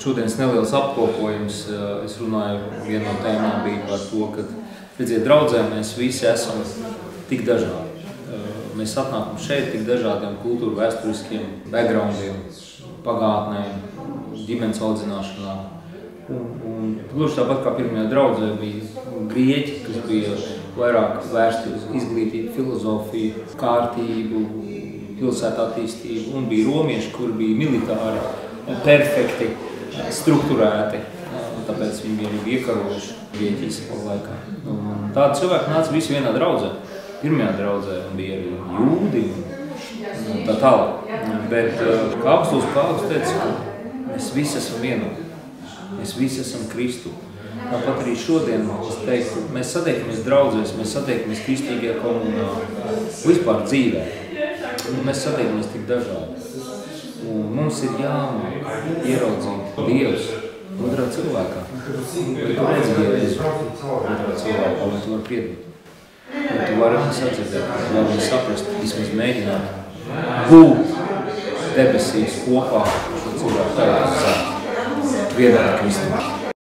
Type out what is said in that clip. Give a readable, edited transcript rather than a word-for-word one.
šodienas neliels apkopojums. Es runāju, viena no tēmām bija par to, ka, redziet, draudzē mēs visi esam tik dažādi. Mēs atnākam šeit tik dažādiem kultūru vēsturiskiem backgroundiem, pagātnēm, ģimenes audzināšanām. Un gluži tāpat kā pirmajā draudzē bija grieķi, kas bija vairāk vērsti uz izglītību, filozofiju, kārtību, pilsētu attīstību, un bija romieši, kuri bija militāri, perfekti, strukturēti, tāpēc viņi bija iekarojuši Grieķijas laikā. Tādi cilvēki nāca visi vienā draudzē. Pirmajā draudzē bija arī jūdi un tā tālāk. Bet kā apostols Pāvils teica, ka mēs visi esam vienoti. Mēs visi esam Kristu. Tāpat arī šodien es teiktu, mēs satiekamies draudzēs, mēs satiekamies kristīgajā komunā, vispār dzīvē. Mēs satiekamies tik dažādi. Un mums ir jāmāk ieraudzīt Dievs otrā cilvēkā. Vai tu redzi Dievu otrā cilvēkā, vai tu vari piedot? Vai tu vari sadzirdēt, vai viņi saprast, vismaz mēģināt būt debesīs kopā šo cilvēku tagad vienādi Kristu.